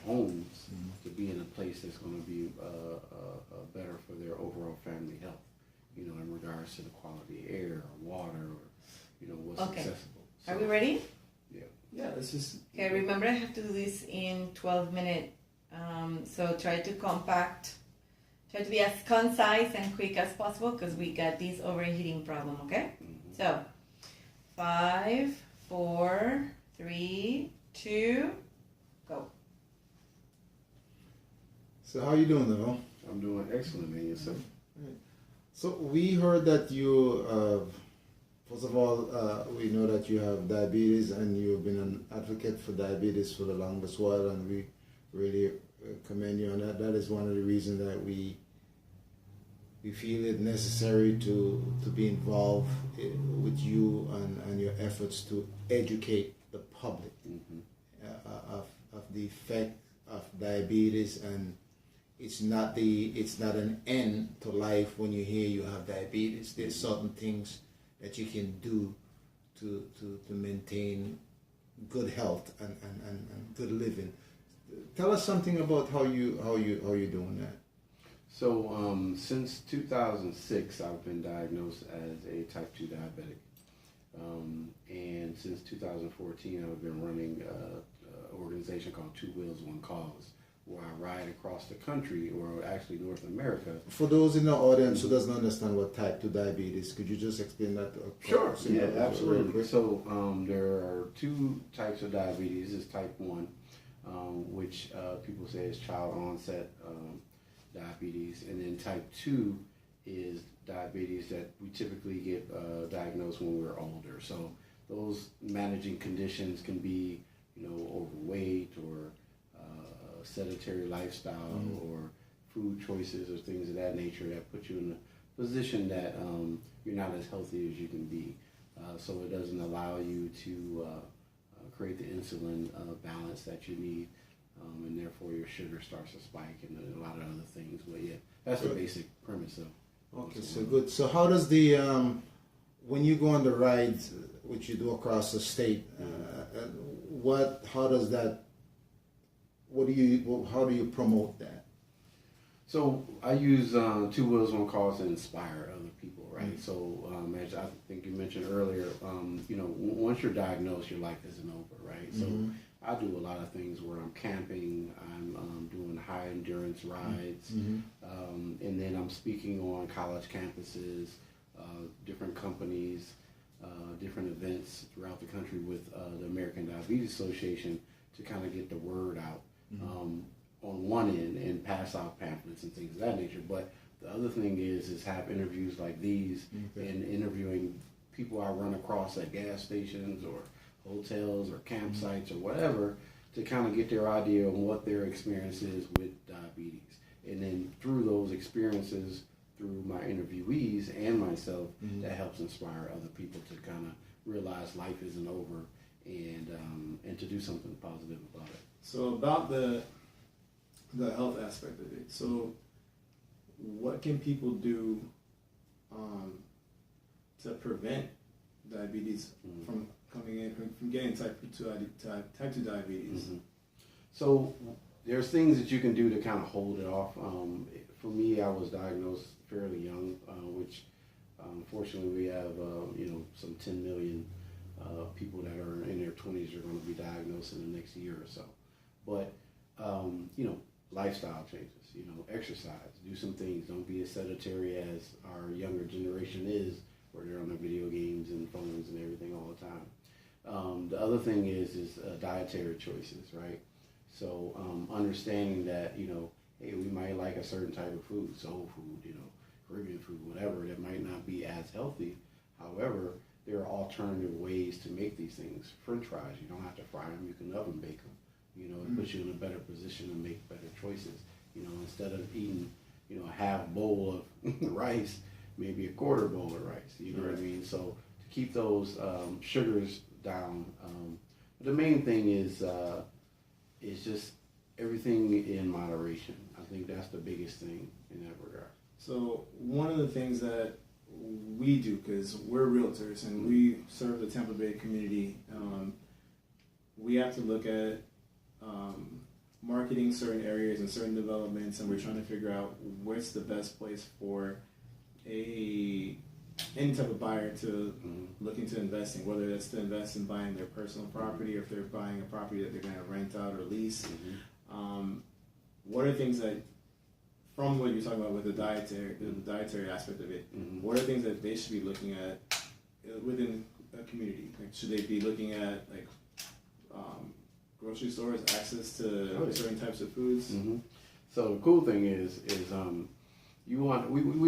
homes to be in a place that's going to be better for their overall family health. You know, in regards to the quality of air, or water, or you know what's accessible. So, are we ready? Yeah. Yeah, this is... Okay, remember I have to do this in 12 minutes. So try to be as concise and quick as possible because we got this overheating problem, okay? Mm-hmm. So, 5, 4, 3, 2, go. So how you doing, Neville? I'm doing excellent, man. Yourself? Right. So we heard that you, first of all, we know that you have diabetes and you've been an advocate for diabetes for the longest while, and we really commend you on that. That is one of the reasons that we feel it necessary to be involved with you and your efforts to educate the public of the effect of diabetes. And it's not an end to life when you hear you have diabetes. There's certain things that you can do to maintain good health and good living. Tell us something about how you're doing that. So since 2006, I've been diagnosed as a type 2 diabetic. And since 2014, I've been running an organization called Two Wheels, One Cause, where I ride across the country, or actually North America. For those in the audience who doesn't understand what type 2 diabetes, could you just explain that? Sure, yeah, absolutely. So there are two types of diabetes. There's type 1, which people say is child onset diabetes, and then type 2 is diabetes that we typically get diagnosed when we're older. So those managing conditions can be, you know, overweight or sedentary lifestyle or food choices or things of that nature that put you in a position that you're not as healthy as you can be. So it doesn't allow you to create the insulin balance that you need. And therefore your sugar starts to spike and a lot of other things. But yeah, that's the basic premise of. Okay, so good. So how does the when you go on the rides, which you do across the state, how do you promote that? So I use Two Wheels, One Cause to inspire other people, right? So as I think you mentioned earlier, you know, once you're diagnosed, your life isn't over, right? So I do a lot of things where I'm camping, I'm doing high endurance rides, and then I'm speaking on college campuses, different companies, different events throughout the country with the American Diabetes Association to kind of get the word out on one end and pass out pamphlets and things of that nature. But the other thing is have interviews like these and interviewing people I run across at gas stations or hotels or campsites or whatever to kind of get their idea on what their experience is with diabetes. And then through those experiences, through my interviewees and myself, that helps inspire other people to kind of realize life isn't over and to do something positive about it. So about the health aspect of it. So what can people do to prevent diabetes from coming in, from getting type 2 diabetes? So there's things that you can do to kind of hold it off. For me, I was diagnosed fairly young, which unfortunately we have some 10 million people that are in their 20s are going to be diagnosed in the next year or so. But lifestyle changes, exercise, do some things. Don't be as sedentary as our younger generation is, where they're on their video games and phones and everything all the time. The other thing is dietary choices, right? So understanding that, hey, we might like a certain type of food, soul food, Caribbean food, whatever, that might not be as healthy. However, there are alternative ways to make these things. French fries, you don't have to fry them, you can oven bake them. It puts you in a better position to make better choices. Instead of eating, a half bowl of rice, maybe a quarter bowl of rice. You know what I mean? So to keep those sugars down. The main thing is just everything in moderation. I think that's the biggest thing in that regard. So one of the things that we do, because we're realtors and we serve the Tampa Bay community, we have to look at marketing certain areas and certain developments, and we're trying to figure out what's the best place for any type of buyer to look into investing, whether that's to invest in buying their personal property or if they're buying a property that they're going to rent out or lease. What are things that, from what you're talking about with the dietary aspect of it, what are things that they should be looking at within a community? Like, should they be looking at like grocery stores, access to certain types of foods? So the cool thing is we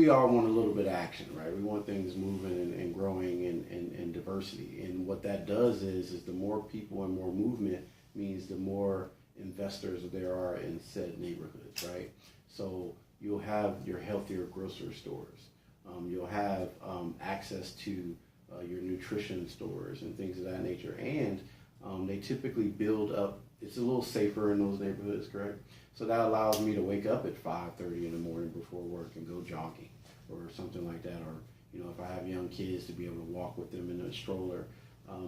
all want a little bit of action, right? We want things moving and growing and diversity. And what that does is the more people and more movement means the more investors there are in said neighborhoods, right? So you'll have your healthier grocery stores. You'll have access to your nutrition stores and things of that nature. And they typically build up. It's a little safer in those neighborhoods, correct? So that allows me to wake up at 5:30 in the morning before work and go jogging or something like that. Or, if I have young kids, to be able to walk with them in a stroller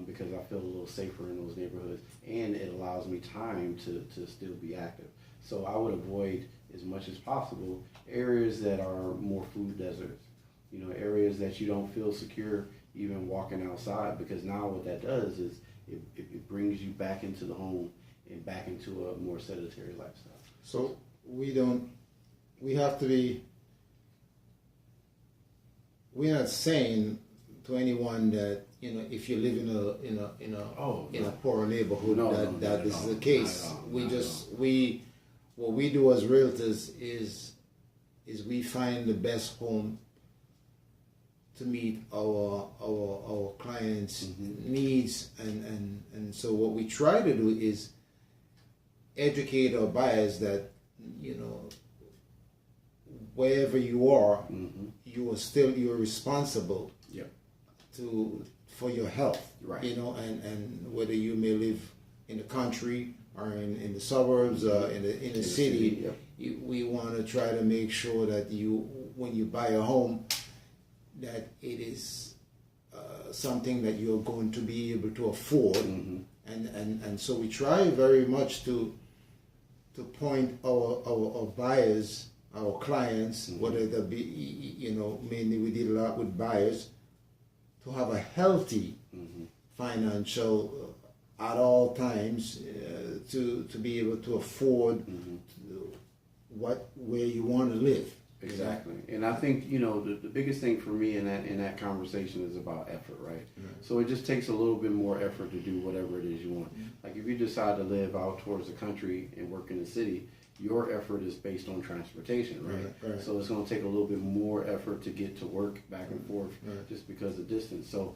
because I feel a little safer in those neighborhoods. And it allows me time to still be active. So I would avoid, as much as possible, areas that are more food deserts. Areas that you don't feel secure even walking outside, because now what that does is it brings you back into the home and back into a more sedentary lifestyle. So we have to be, we're not saying to anyone that, if you live in a poor neighborhood, that this is the case. What we do as realtors is we find the best home to meet our clients' needs, and so what we try to do is educate our buyers that wherever you are, you're responsible for your health, right? And whether you may live in the country or in the suburbs or in the city, we want to try to make sure that when you buy a home, that it is something that you're going to be able to afford, and so we try very much to point our buyers, our clients, whether they be, mainly we deal a lot with buyers, to have a healthy financial at all times, to be able to afford where you want to live. Exactly. And I think, the biggest thing for me in that conversation is about effort, right? So it just takes a little bit more effort to do whatever it is you want. Like if you decide to live out towards the country and work in the city, your effort is based on transportation, right? So it's going to take a little bit more effort to get to work back and forth just because of distance. So,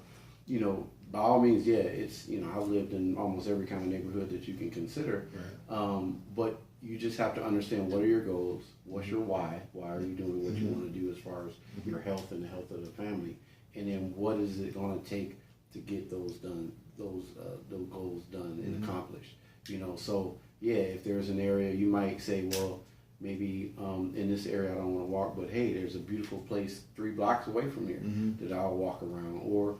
by all means, it's, I've lived in almost every kind of neighborhood that you can consider. But you just have to understand, what are your goals? What's your why? Why are you doing what you want to do as far as your health and the health of the family? And then what is it going to take to get those goals done and accomplished? So if there's an area, you might say, well, maybe in this area I don't want to walk, but hey, there's a beautiful place 3 blocks away from here that I'll walk around, or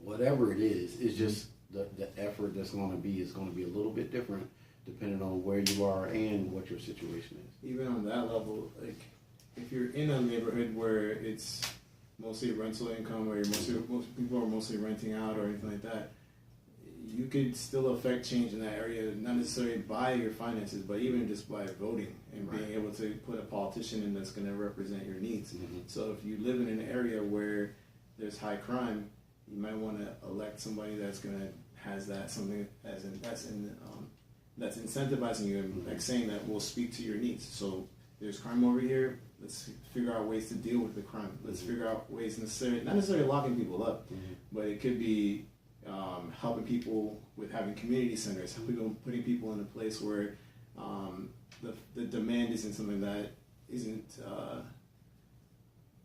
whatever it is. It's just the effort that's going to be a little bit different depending on where you are and what your situation is. Even on that level, like if you're in a neighborhood where it's mostly rental income, or most people are mostly renting out or anything like that, you could still affect change in that area, not necessarily by your finances, but even just by voting and being able to put a politician in that's going to represent your needs. So if you live in an area where there's high crime, you might want to elect somebody that's going to has that something that's incentivizing you and like saying that we'll speak to your needs. So there's crime over here. Let's figure out ways to deal with the crime. Let's figure out ways not necessarily locking people up, but it could be helping people with having community centers, putting people in a place where the demand isn't something that isn't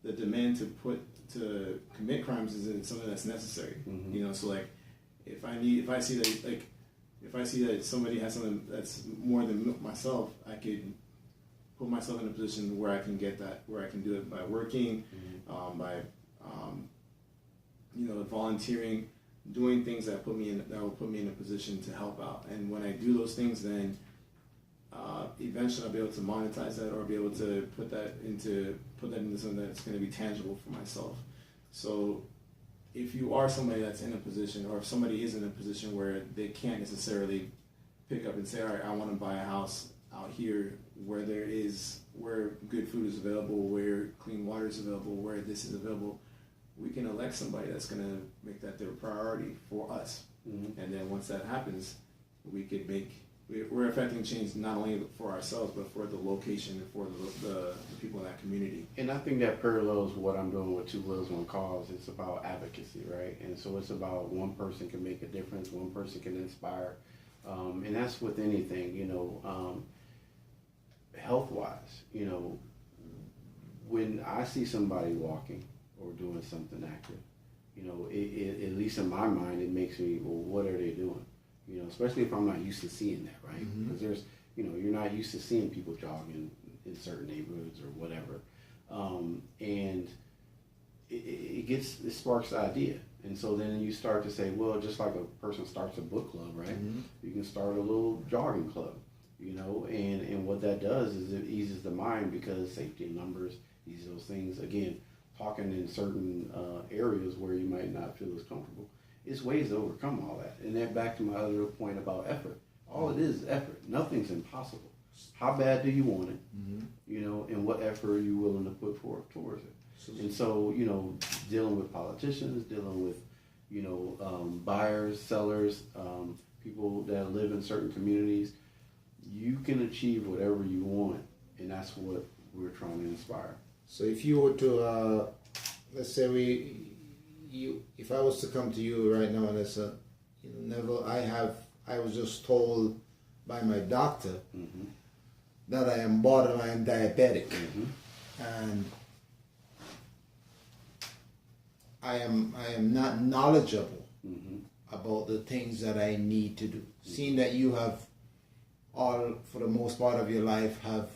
the demand to commit crimes isn't something that's necessary. So like if I see that somebody has something that's more than myself, I could put myself in a position where I can get that, where I can do it by working, by volunteering, doing things that will put me in a position to help out. And when I do those things, then eventually I'll be able to monetize that or be able to put that into something that's going to be tangible for myself. So if you are somebody that's in a position, or if somebody is in a position where they can't necessarily pick up and say, all right, I want to buy a house out here where good food is available, where clean water is available, where this is available, we can elect somebody that's going to make that their priority for us. Mm-hmm. And then once that happens, we're affecting change not only for ourselves, but for the location and for the people in that community. And I think that parallels what I'm doing with Two Wheels, One Cause. It's about advocacy, right? And so it's about one person can make a difference, one person can inspire. And that's with anything, health-wise, when I see somebody walking or doing something active, at least in my mind, it makes me, well, what are they doing? Especially if I'm not used to seeing that, right? Because there's, you're not used to seeing people jogging in certain neighborhoods or whatever. And it sparks the idea. And so then you start to say, well, just like a person starts a book club, right? Mm-hmm. You can start a little jogging club, and what that does is it eases the mind because safety in numbers, eases those things. Again, talking in certain areas where you might not feel as comfortable. It's ways to overcome all that. And then back to my other point about effort. All it is effort. Nothing's impossible. How bad do you want it? Mm-hmm. And what effort are you willing to put forth towards it? And so, dealing with politicians, dealing with, buyers, sellers, people that live in certain communities, you can achieve whatever you want. And that's what we're trying to inspire. So if you were to, let's say if I was to come to you right now and I said, Neville, I was just told by my doctor mm-hmm. that I am borderline diabetic, mm-hmm. and I am not knowledgeable mm-hmm. about the things that I need to do. Mm-hmm. Seeing that you have for the most part of your life, have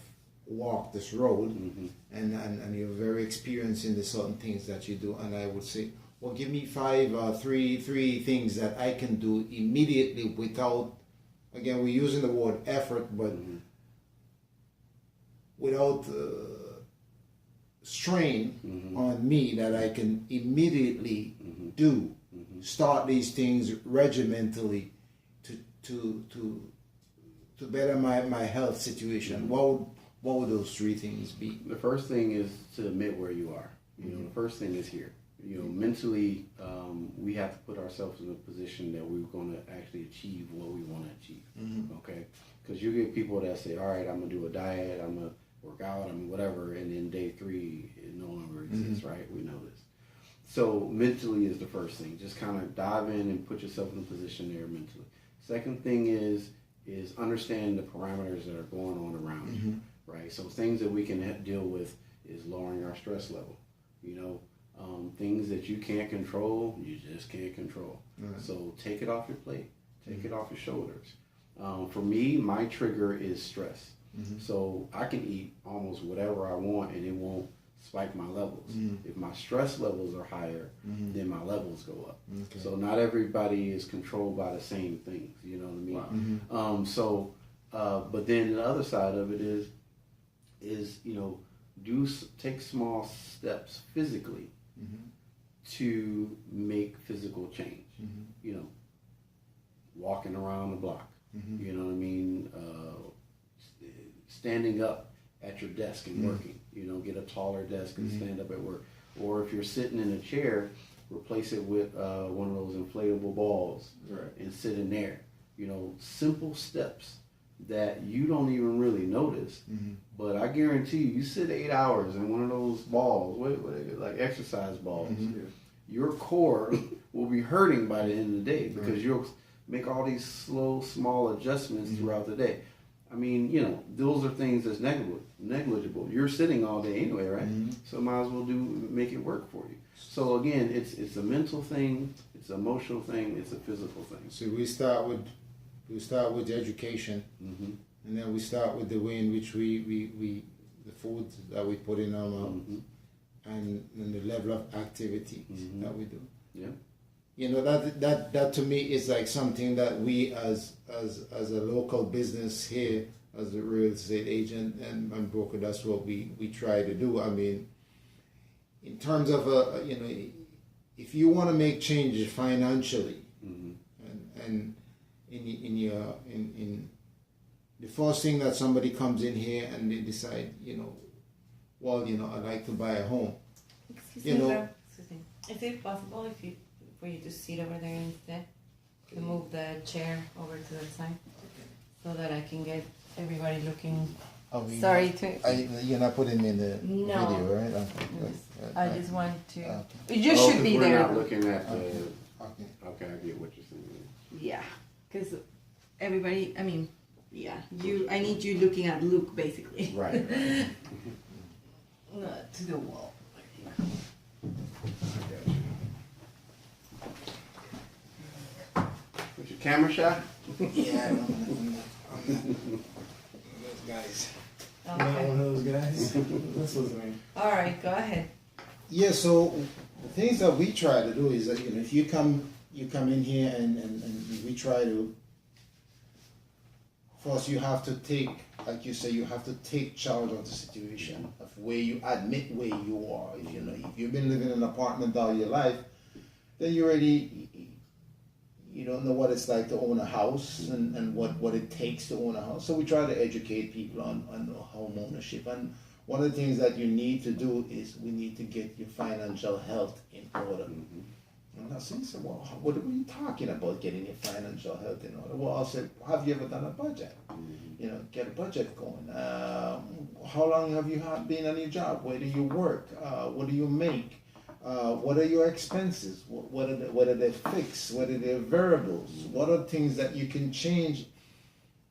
walked this road, mm-hmm. and you're very experienced in the certain things that you do, and I would say, well, give me three things that I can do immediately without, again, we're using the word effort, but mm-hmm. without strain mm-hmm. on me, that I can immediately mm-hmm. do. Mm-hmm. Start these things regimentally to better my health situation. Mm-hmm. What would those three things be? The first thing is to admit where you are. The first thing is here. Mentally, we have to put ourselves in a position that we're going to actually achieve what we want to achieve. Mm-hmm. Okay? Because you get people that say, all right, I'm going to do a diet, I'm going to work out, I'm whatever, and then day 3, it no longer exists, mm-hmm. right? We know this. So mentally is the first thing. Just kind of dive in and put yourself in a position there mentally. Second thing is understand the parameters that are going on around mm-hmm. you, right? So things that we can deal with is lowering our stress level, things that you can't control, you just can't control. Right. So take it off your plate. Take mm-hmm. it off your shoulders. For me, my trigger is stress. Mm-hmm. So I can eat almost whatever I want and it won't spike my levels. Mm-hmm. If my stress levels are higher, mm-hmm. then my levels go up. Okay. So not everybody is controlled by the same things. You know what I mean? Wow. Mm-hmm. But then the other side of it is take small steps physically mm-hmm. to make physical change. Mm-hmm. Walking around the block. Mm-hmm. You know what I mean? Standing up at your desk and mm-hmm. working. Get a taller desk and mm-hmm. stand up at work. Or if you're sitting in a chair, replace it with one of those inflatable balls right. and sit in there. Simple steps that you don't even really notice. Mm-hmm. But I guarantee you sit 8 hours in one of those balls, like exercise balls. Mm-hmm. Your core will be hurting by the end of the day because right. you'll make all these slow, small adjustments mm-hmm. throughout the day. I mean, those are things that's negligible. You're sitting all day anyway, right? Mm-hmm. So might as well make it work for you. So again, it's a mental thing, it's an emotional thing, it's a physical thing. So we start with education, mm-hmm. and then we start with the way in which we the food that we put in our mouth, mm-hmm. and the level of activity mm-hmm. that we do. Yeah. you know, that to me is like something that we as a local business here, as a real estate agent and broker, that's what we try to do. I mean, in terms of you know, if you want to make changes financially, and in the first thing that somebody comes in here and they decide, you know, well, you know, I'd like to buy a home. Excuse You me, know- sir. Excuse me. Is it possible for you to sit over there instead? To move the chair over to the side so that I can get everybody looking. Sorry to. You're not putting me in the No. video, right? I just want to. Okay. It just should be we're there. not looking at the. Okay. Okay, I get what you're saying. Yeah, because everybody. I mean, yeah. I need you looking at Luke basically. Right. Not to the wall. What's your camera shot? Yeah, I'm those guys. You're not Okay. one of those guys. Listen to me. All right. Go ahead. Yeah, so the things that we try to do is that, you know, if you come in here and we try to, first you have to take, like you say, you have to take charge of the situation, of where you admit where you are. If, you know, if you've been living in an apartment all your life, then you don't know what it's like to own a house and what it takes to own a house. So we try to educate people on home ownership. And one of the things that you need to do is we need to get your financial health in order. And I said, well, what are you talking about, getting your financial health in order? Well, I said, have you ever done a budget? You know, get a budget going. How long have you been on your job? Where do you work? What do you make? What are your expenses? What are they fixed? What are their variables? What are things that you can change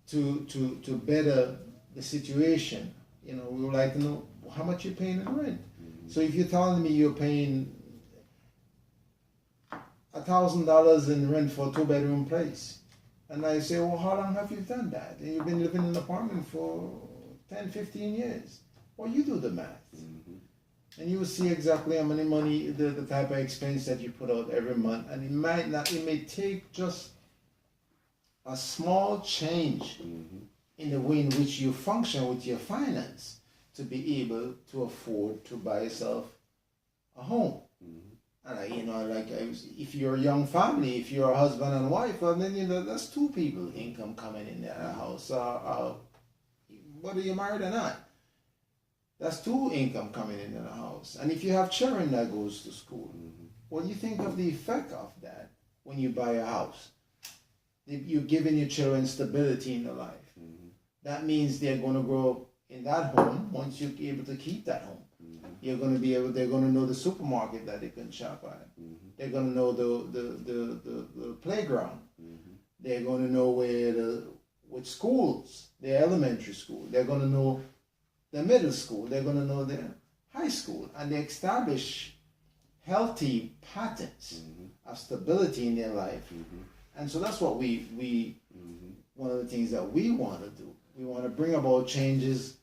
to better the situation? You know, we would like to know how much you're paying in rent. So if you're telling me you're paying $1,000 in rent for a 2-bedroom place, and I say, well, how long have you done that? And you've been living in an apartment for 10, 15 years. Well, you do the math. And you will see exactly how many money, the type of expense that you put out every month. And it may take just a small change in the way in which you function with your finance to be able to afford to buy yourself a home. And you know, like if you're a young family, if you're a husband and wife, well, then you know that's 2 people income coming in their house. Whether you're married or not, that's 2 income coming in the house. And if you have children that goes to school, well, you think of the effect of that when you buy a house. You're giving your children stability in their life. That means they're going to grow up in that home once you're able to keep that home. They're going to know the supermarket that they can shop at. They're going to know the playground. They're going to know which schools, their elementary school. They're going to know their middle school. They're going to know their high school. And they establish healthy patterns of stability in their life. And so that's what we one of the things that we want to do. We want to bring about changes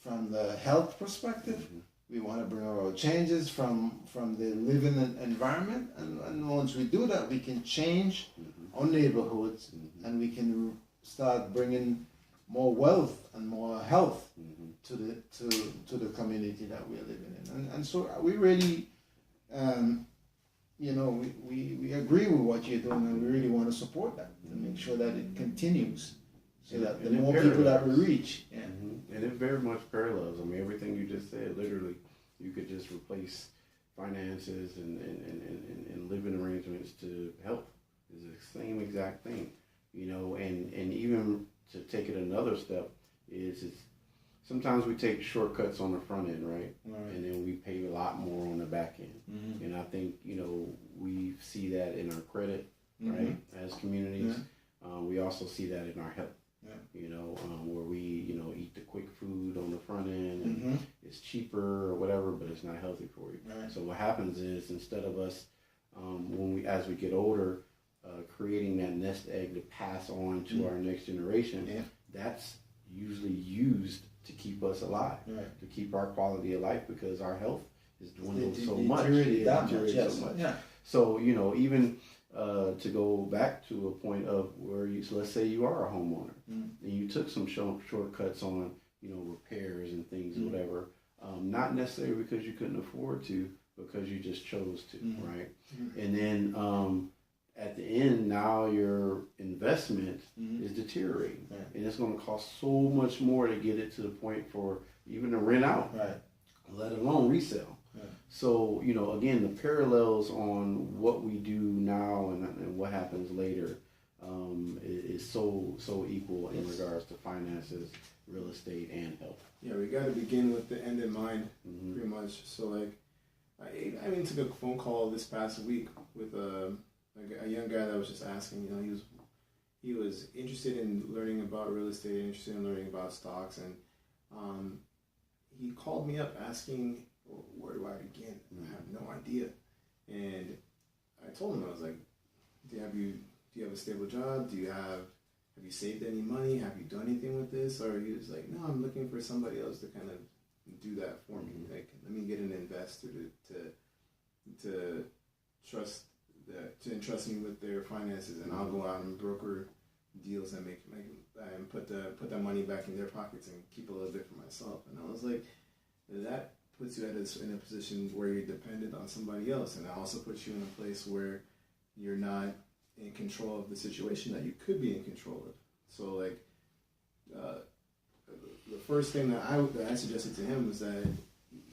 from the health perspective. We want to bring about changes from the living environment. And once we do that, we can change our neighborhoods and we can start bringing more wealth and more health to the community that we're living in. And so we really, you know, we agree with what you're doing, and we really want to support that and make sure that it continues, so that the more people that we reach. Yeah. And it very much parallels. I mean, everything you just said, literally, you could just replace finances and living arrangements to health. It's the same exact thing, you know, and even to take it another step is sometimes we take shortcuts on the front end, right? And then we pay a lot more on the back end. And I think, you know, we see that in our credit, right, as communities. We also see that in our health. You know, where we, you know, eat the quick food on the front end, and it's cheaper or whatever, but it's not healthy for you. So what happens is, instead of us, as we get older, creating that nest egg to pass on to our next generation, that's usually used to keep us alive, to keep our quality of life, because our health is dwindled so much. So, even to go back to a point of where so let's say you are a homeowner and you took some shortcuts on, repairs and things, whatever, not necessarily because you couldn't afford to, because you just chose to, right? And then at the end, now your investment is deteriorating, and it's going to cost so much more to get it to the point for even to rent out, let alone resell. So, again, the parallels on what we do now and what happens later is so equal in regards to finances, real estate, and health. Yeah, we got to begin with the end in mind, pretty much. So, like, I even took a phone call this past week with a young guy that was just asking, he was interested in learning about real estate, interested in learning about stocks, and he called me up asking, well, where do I begin? I have no idea. And I told him, I was like, do you have a stable job? Have you saved any money? Have you done anything with this? Or he was like, no, I'm looking for somebody else to kind of do that for me. Like, let me get an investor to entrust me with their finances, and I'll go out and broker deals and make and put that money back in their pockets and keep a little bit for myself. And I was like, that puts you in a position where you're dependent on somebody else, and it also puts you in a place where you're not in control of the situation that you could be in control of. So, like, the first thing that I suggested to him was that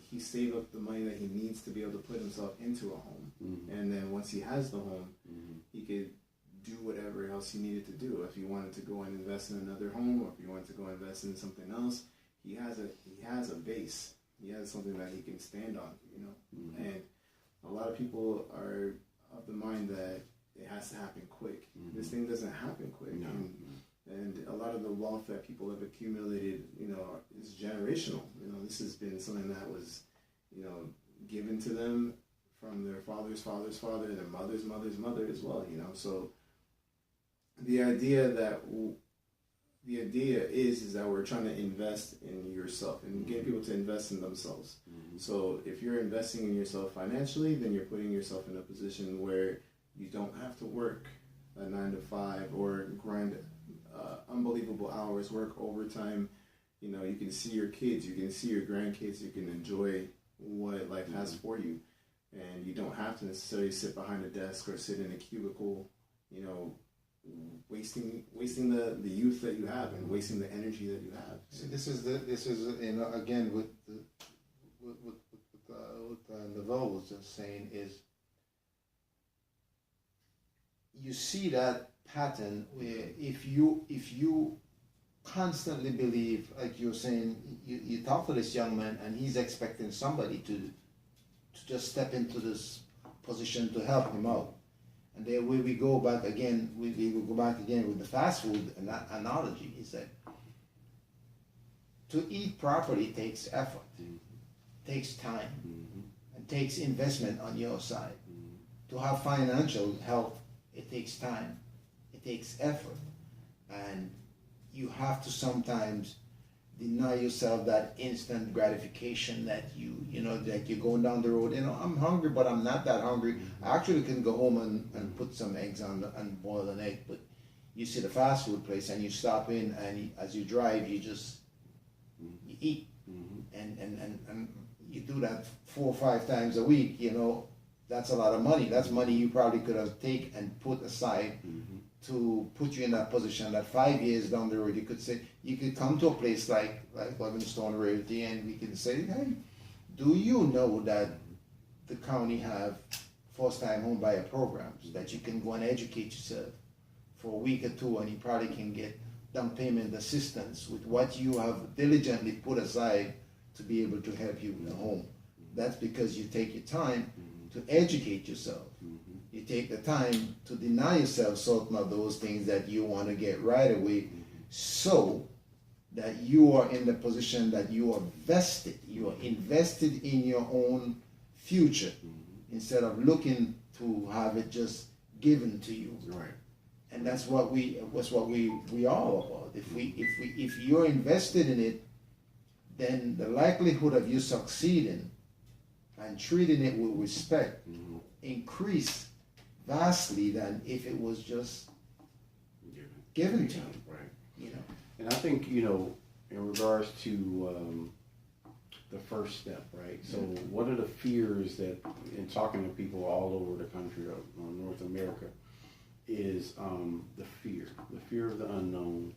he save up the money that he needs to be able to put himself into a home, and then once he has the home, he could do whatever else he needed to do. If he wanted to go and invest in another home, or if he wanted to go invest in something else, he has a base. He has something that he can stand on, And a lot of people are of the mind that it has to happen quick. This thing doesn't happen quick. No. And a lot of the wealth that people have accumulated, is generational. This has been something that was, given to them from their father's father's father and their mother's mother's mother as well, So the idea is that we're trying to invest in yourself and get people to invest in themselves. So if you're investing in yourself financially, then you're putting yourself in a position where you don't have to work a 9 to 5 or grind unbelievable hours, work overtime. You can see your kids, you can see your grandkids, you can enjoy what life has for you, and you don't have to necessarily sit behind a desk or sit in a cubicle, wasting the youth that you have and wasting the energy that you have. See, this is again with Neville was just saying is, you see that pattern where if you constantly believe, like you're saying, you talk to this young man and he's expecting somebody to just step into this position to help him out. And then when we go back again, we will go back again with the fast food analogy, is that to eat properly takes effort, takes time, and takes investment on your side. To have financial health, it takes time, it takes effort, and you have to sometimes deny yourself that instant gratification that like you're going down the road, I'm hungry, but I'm not that hungry. I actually can go home and put some eggs on and boil an egg, but you see the fast food place and you stop in, and as you drive, you just you eat, and you do that 4 or 5 times a week. That's a lot of money. That's money you probably could have taken and put aside to put you in that position that 5 years down the road, you could come to a place like Livingstone Realty, and we can say, hey, do you know that the county have first-time home buyer programs that you can go and educate yourself for a week or 2, and you probably can get down payment assistance with what you have diligently put aside to be able to help you with a home. That's because you take your time to educate yourself. You take the time to deny yourself certain of those things that you want to get right away, so that you are in the position that you are vested. You are invested in your own future instead of looking to have it just given to you. Right. And that's what we all about. If you're invested in it, then the likelihood of you succeeding and treating it with respect increase vastly than if it was just given to you. Right. You know. And I think, in regards to the first step, right? So what are the fears that, in talking to people all over the country, North America, is the fear of the unknown,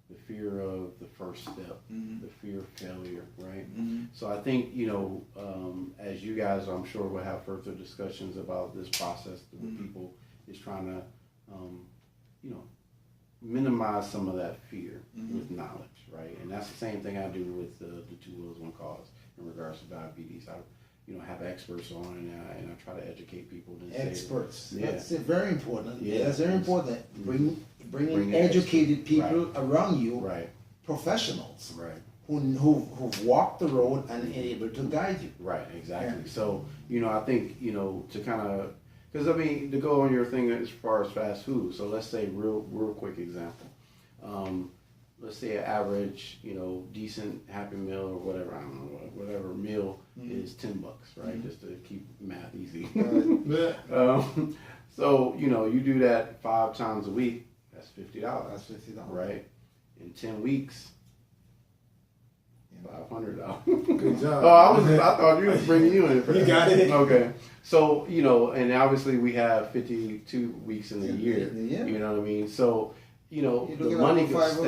the fear of the first step, the fear of failure, right? So I think, as you guys, I'm sure, will have further discussions about this process with people, is trying to, minimize some of that fear with knowledge, right? And that's the same thing I do with the Two Wheels, One Cause in regards to diabetes. I, have experts on, and I try to educate people. Experts. Yeah. That's very important. Yeah. That's very important. Bringing educated people around you, right? Professionals, right? Who've walked the road and able to guide you. Right. Exactly. Yeah. So I think to kind of, because to go on your thing as far as fast food. So let's say real quick example. Let's say an average, decent Happy Meal or whatever, I don't know, whatever meal is $10, right? Just to keep math easy. So, you do that 5 times a week, that's $50. That's $50. Right? In 10 weeks, $500. Good job. I thought you was bringing you in. You got it. Okay. So, and obviously we have 52 weeks in a year. Yeah. You know what I mean? So, the money goes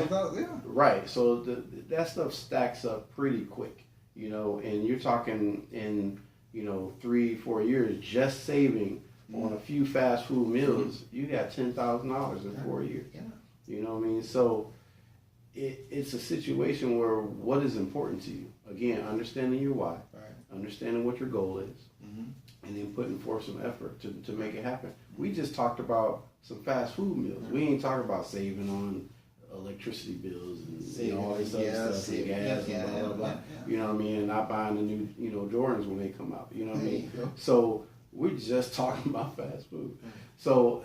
right. So that stuff stacks up pretty quick, and you're talking in 3-4 years just saving on a few fast food meals. You got $10,000 in 4 years. Yeah. You know what I mean? So it's a situation where what is important to you? Again, understanding your why, understanding what your goal is, and then putting forth some effort to make it happen. We just talked about some fast food meals. We ain't talking about saving on electricity bills and all this other stuff, and gas and blah, blah, blah. You know what I mean? And not buying the new, Jordans when they come out. You know what I mean? So we're just talking about fast food. So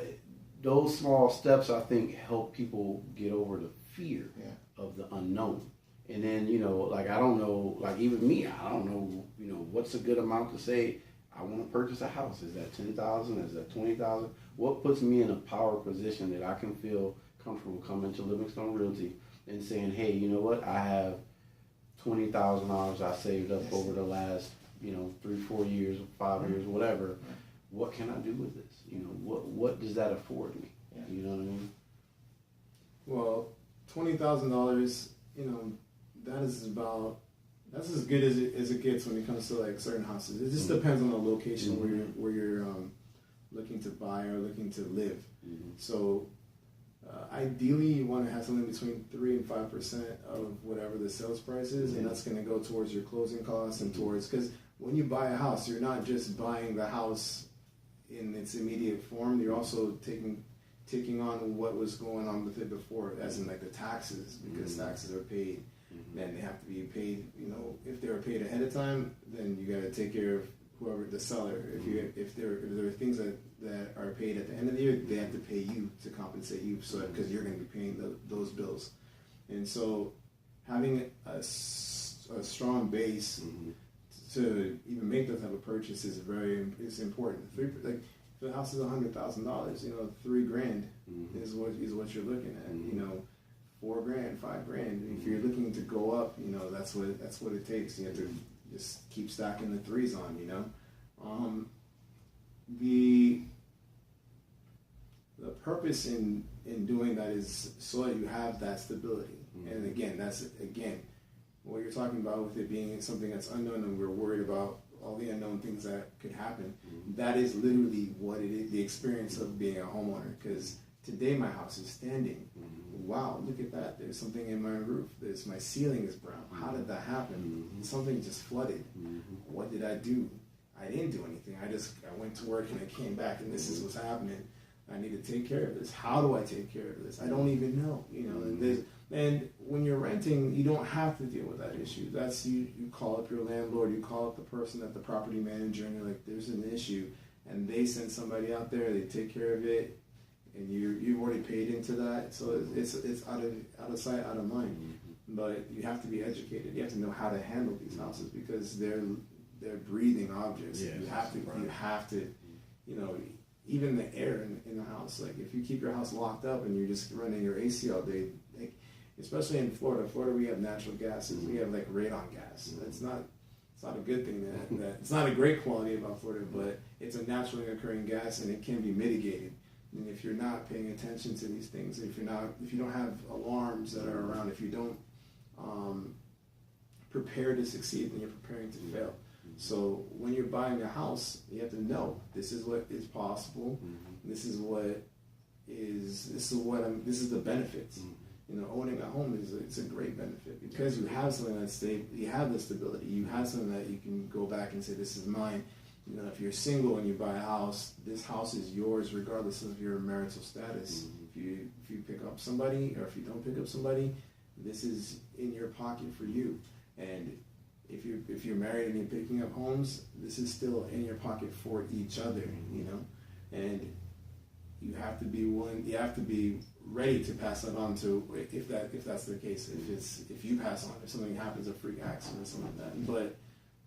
those small steps, I think, help people get over the fear of the unknown. And then, I don't know, even me, I don't know, what's a good amount to say, I want to purchase a house. Is that $10,000? Is that $20,000? What puts me in a power position that I can feel comfortable coming to Livingstone Realty and saying, hey, you know what? I have $20,000 I saved up over the last, 3-4 years, 5 years, whatever. What can I do with this? What does that afford me? You know what I mean? Well, $20,000, that's as good as it gets when it comes to certain houses. It just depends on the location where you're looking to buy or looking to live. So ideally, you want to have something between 3 and 5% of whatever the sales price is, and that's going to go towards your closing costs and towards, because when you buy a house, you're not just buying the house in its immediate form. You're also taking on what was going on with it before, as in the taxes, because taxes are paid. Then they have to be paid. If they were paid ahead of time, then you got to take care of whoever the seller. If there are things that are paid at the end of the year, they have to pay you to compensate you, so because you're going to be paying those bills. And so, having a strong base to even make that type of purchase is important. If the house is $100,000, $3,000 is what you're looking at. $4,000, $5,000. If you're looking to go up, that's what it takes. You have to just keep stacking the threes on. The purpose in doing that is so that you have that stability. And again, that's what you're talking about with it being something that's unknown, and we're worried about all the unknown things that could happen. That is literally what it is, the experience of being a homeowner. Because today my house is standing. Wow, look at that. There's something in my roof. My ceiling is brown. How did that happen? Something just flooded. What did I do? I didn't do anything. I went to work and I came back, and this is what's happening. I need to take care of this. How do I take care of this? I don't even know. And when you're renting, you don't have to deal with that issue. That's you call up your landlord, you call up the person at the property manager, and you're like, there's an issue, and they send somebody out there. They take care of it, and you've already paid into that. So it's out of sight, out of mind. But you have to be educated. You have to know how to handle these houses, because they're breathing objects. Yes, You have to even the air in the house. Like if you keep your house locked up and you're just running your AC all day, like, especially in Florida, we have natural gases. We have like radon gas. It's not a good thing that it's not a great quality about Florida, but it's a naturally occurring gas and it can be mitigated. And if you're not paying attention to these things, if you don't have alarms that are around, if you don't prepare to succeed, then you're preparing to fail. So when you're buying a house, you have to know this is what is possible. This is the benefits. Owning a home it's a great benefit because you have something that's stable. You have the stability. You have something that you can go back and say, "This is mine." If you're single and you buy a house, this house is yours regardless of your marital status. If you pick up somebody or if you don't pick up somebody, this is in your pocket for you. And if you're married and you're picking up homes, this is still in your pocket for each other. And you have to be willing. You have to be ready to pass that on to if that's the case. If you pass on, if something happens, a freak accident or something like that. But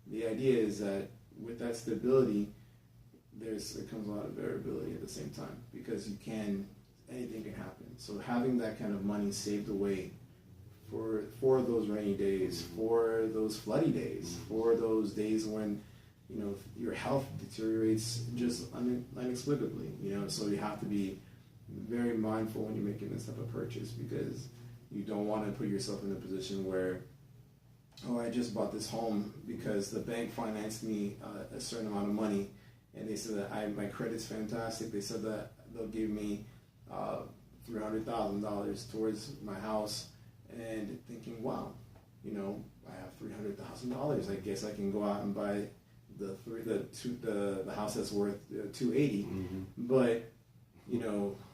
the idea is that with that stability, it comes a lot of variability at the same time because anything can happen. So having that kind of money saved away for those rainy days, for those floody days, for those days when your health deteriorates just inexplicably. So you have to be very mindful when you're making this type of purchase because you don't want to put yourself in a position where, I just bought this home because the bank financed me a certain amount of money, and they said that my credit's fantastic. They said that they'll give me $300,000 towards my house, and thinking, wow, I have $300,000. I guess I can go out and buy the house that's worth $280. But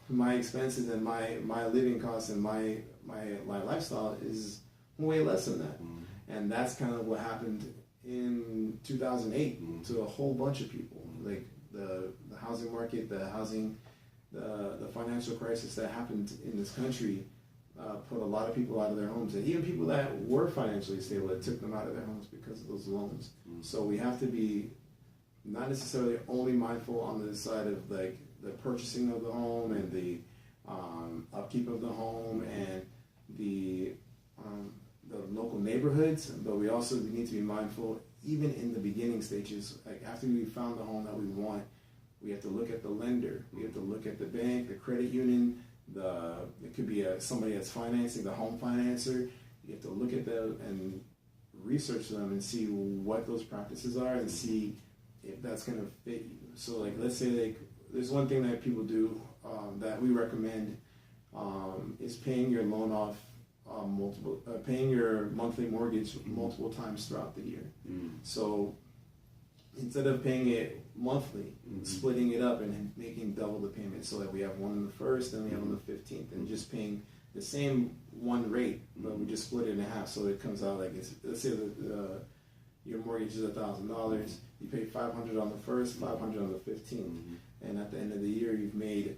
my expenses and my living costs and my lifestyle is way less than that. And that's kind of what happened in 2008 to a whole bunch of people. Like the housing market, the financial crisis that happened in this country put a lot of people out of their homes. And even people that were financially stable, it took them out of their homes because of those loans. So we have to be not necessarily only mindful on the side of like the purchasing of the home and the upkeep of the home and the local neighborhoods, but we also need to be mindful even in the beginning stages. Like after we found the home that we want, we have to look at the lender, we have to look at the bank, the credit union, it could be somebody that's financing, the home financer. You have to look at them and research them and see what those practices are and see if that's going to fit you. So like let's say there's one thing that people do that we recommend is paying your loan off paying your monthly mortgage multiple times throughout the year. So instead of paying it monthly, splitting it up and making double the payment, so that we have one on the 1st and we have on the 15th, and just paying the same one rate, but we just split it in half, so it comes out like let's say your mortgage is $1,000, you pay $500 on the 1st, $500 on the 15th, and at the end of the year you've made